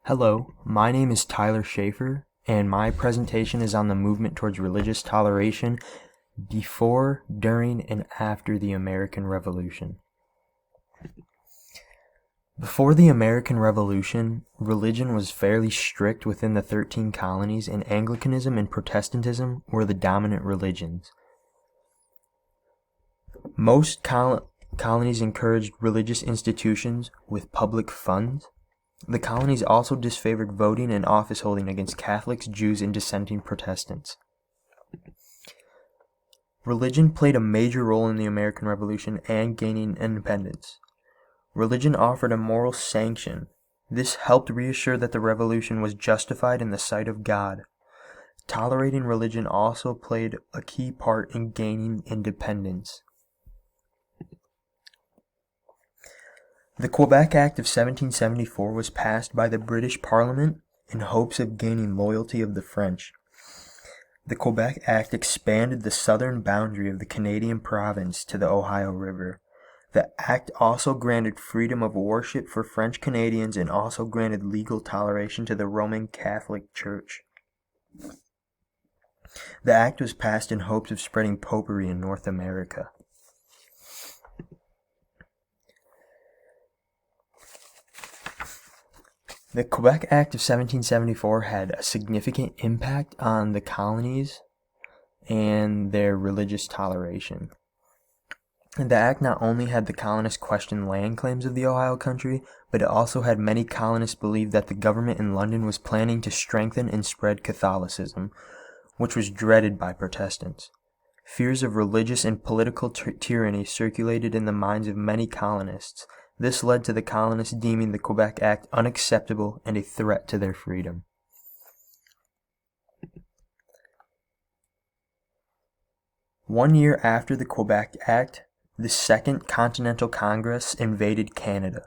Hello, my name is Tyler Schaefer, and my presentation is on the movement towards religious toleration before, during, and after the American Revolution. Before the American Revolution, religion was fairly strict within the 13 colonies, and Anglicanism and Protestantism were the dominant religions. Most colonies encouraged religious institutions with public funds. The colonies also disfavored voting and office holding against Catholics, Jews, and dissenting Protestants. Religion played a major role in the American Revolution and gaining independence. Religion offered a moral sanction. This helped reassure that the revolution was justified in the sight of God. Tolerating religion also played a key part in gaining independence. The Quebec Act of 1774 was passed by the British Parliament in hopes of gaining loyalty of the French. The Quebec Act expanded the southern boundary of the Canadian province to the Ohio River. The act also granted freedom of worship for French Canadians and also granted legal toleration to the Roman Catholic Church. The act was passed in hopes of spreading popery in North America. The Quebec Act of 1774 had a significant impact on the colonies and their religious toleration. The act not only had the colonists question land claims of the Ohio country, but it also had many colonists believe that the government in London was planning to strengthen and spread Catholicism, which was dreaded by Protestants. Fears of religious and political tyranny circulated in the minds of many colonists. This led to the colonists deeming the Quebec Act unacceptable and a threat to their freedom. One year after the Quebec Act, the Second Continental Congress invaded Canada.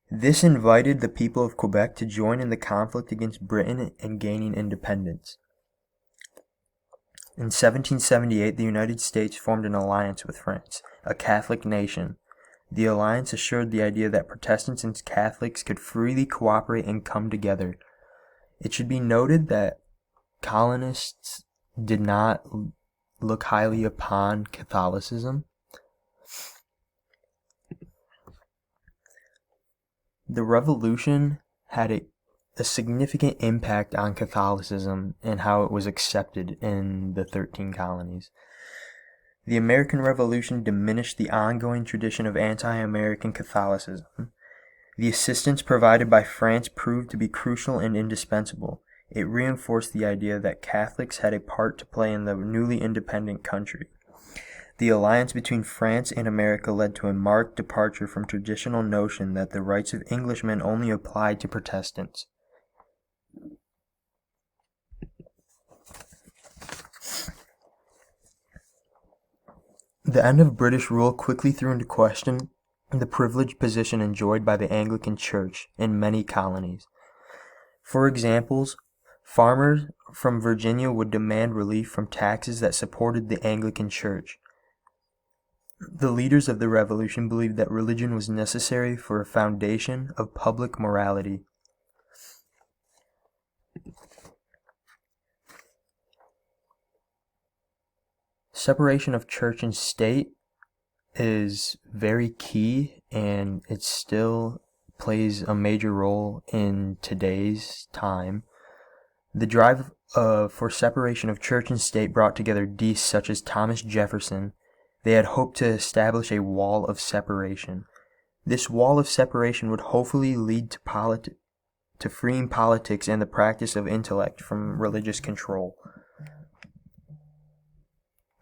This invited the people of Quebec to join in the conflict against Britain and gaining independence. In 1778, the United States formed an alliance with France, a Catholic nation. The alliance assured the idea that Protestants and Catholics could freely cooperate and come together. It should be noted that colonists did not look highly upon Catholicism. The Revolution had a significant impact on Catholicism and how it was accepted in the 13 colonies. The American Revolution diminished the ongoing tradition of anti-American Catholicism. The assistance provided by France proved to be crucial and indispensable. It reinforced the idea that Catholics had a part to play in the newly independent country. The alliance between France and America led to a marked departure from traditional notion that the rights of Englishmen only applied to Protestants. The end of British rule quickly threw into question the privileged position enjoyed by the Anglican Church in many colonies. For example, farmers from Virginia would demand relief from taxes that supported the Anglican Church. The leaders of the Revolution believed that religion was necessary for a foundation of public morality. Separation of church and state is very key, and it still plays a major role in today's time. The drive for separation of church and state brought together deists such as Thomas Jefferson. They had hoped to establish a wall of separation. This wall of separation would hopefully lead to freeing politics and the practice of intellect from religious control.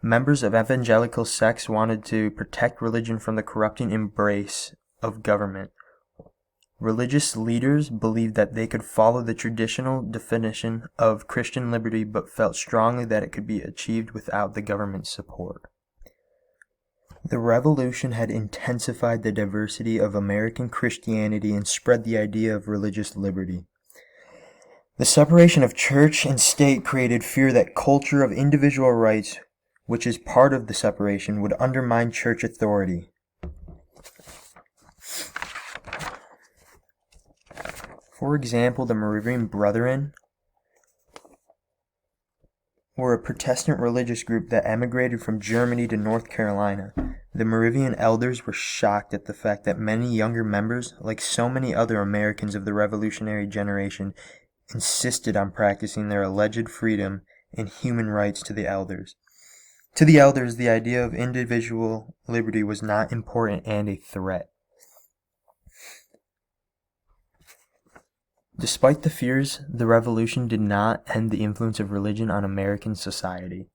Members of evangelical sects wanted to protect religion from the corrupting embrace of government. Religious leaders believed that they could follow the traditional definition of Christian liberty, but felt strongly that it could be achieved without the government's support. The Revolution had intensified the diversity of American Christianity and spread the idea of religious liberty. The separation of church and state created fear that culture of individual rights, which is part of the separation, would undermine church authority. For example, the Moravian Brethren were a Protestant religious group that emigrated from Germany to North Carolina. The Moravian elders were shocked at the fact that many younger members, like so many other Americans of the Revolutionary generation, insisted on practicing their alleged freedom and human rights to the elders. To the elders, the idea of individual liberty was not important and a threat. Despite the fears, the revolution did not end the influence of religion on American society.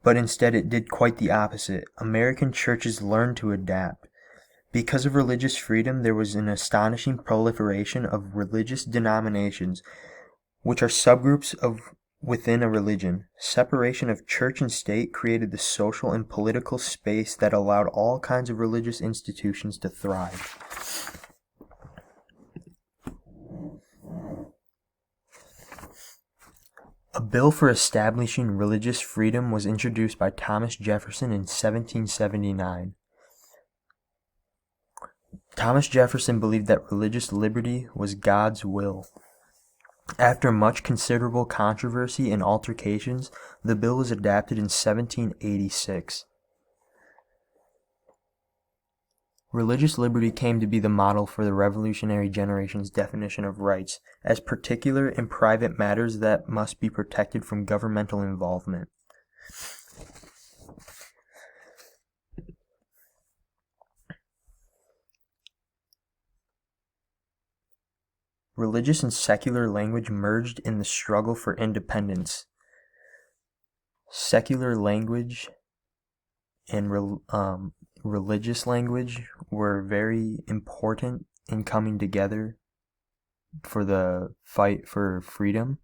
But instead it did quite the opposite. American churches learned to adapt. Because of religious freedom, there was an astonishing proliferation of religious denominations, which are subgroups of within a religion. Separation of church and state created the social and political space that allowed all kinds of religious institutions to thrive. A bill for establishing religious freedom was introduced by Thomas Jefferson in 1779. Thomas Jefferson believed that religious liberty was God's will. After much considerable controversy and altercations, the bill was adopted in 1786. Religious liberty came to be the model for the revolutionary generation's definition of rights, as particular and private matters that must be protected from governmental involvement. Religious and secular language merged in the struggle for independence. Secular language and religious language were very important in coming together for the fight for freedom.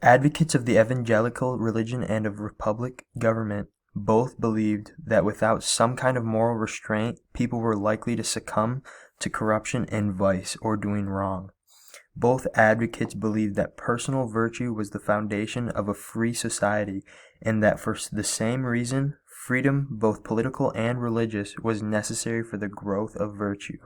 Advocates of the evangelical religion and of republic government both believed that without some kind of moral restraint, people were likely to succumb to corruption and vice or doing wrong. Both advocates believed that personal virtue was the foundation of a free society, and that for the same reason, freedom, both political and religious, was necessary for the growth of virtue.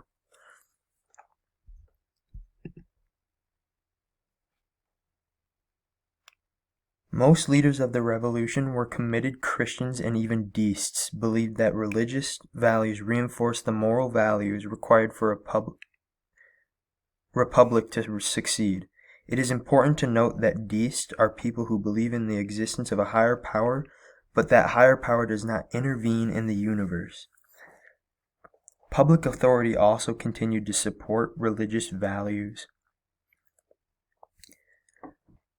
Most leaders of the revolution were committed Christians, and even deists believed that religious values reinforced the moral values required for a republic to succeed. It is important to note that deists are people who believe in the existence of a higher power, but that higher power does not intervene in the universe. Public authority also continued to support religious values.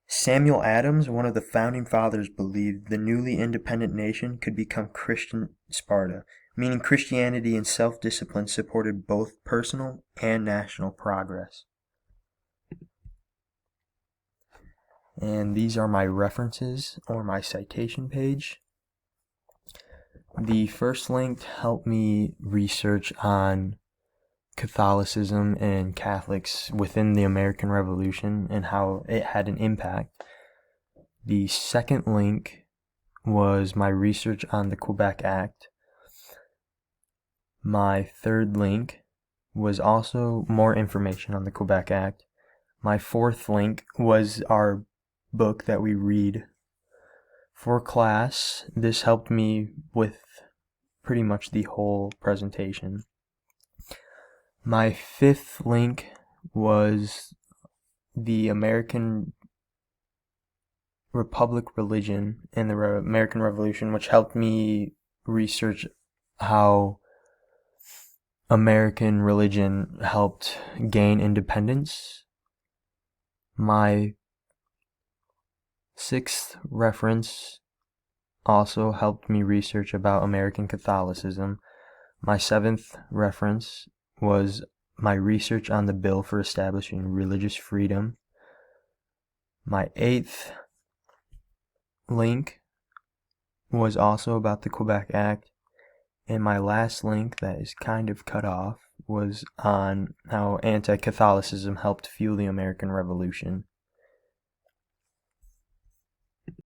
Samuel Adams, one of the founding fathers, believed the newly independent nation could become Christian Sparta, meaning Christianity and self-discipline supported both personal and national progress. And these are my references or my citation page. The first link helped me research on Catholicism and Catholics within the American Revolution and how it had an impact. The second link was my research on the Quebec Act. My third link was also more information on the Quebec Act. My fourth link was our book that we read for class. This helped me with pretty much the whole presentation. My fifth link was the American Republic religion and the American Revolution, which helped me research how American religion helped gain independence. My sixth reference also helped me research about American Catholicism. My seventh reference was my research on the bill for establishing religious freedom. My eighth link was also about the Quebec Act. And my last link that is kind of cut off was on how anti-Catholicism helped fuel the American Revolution.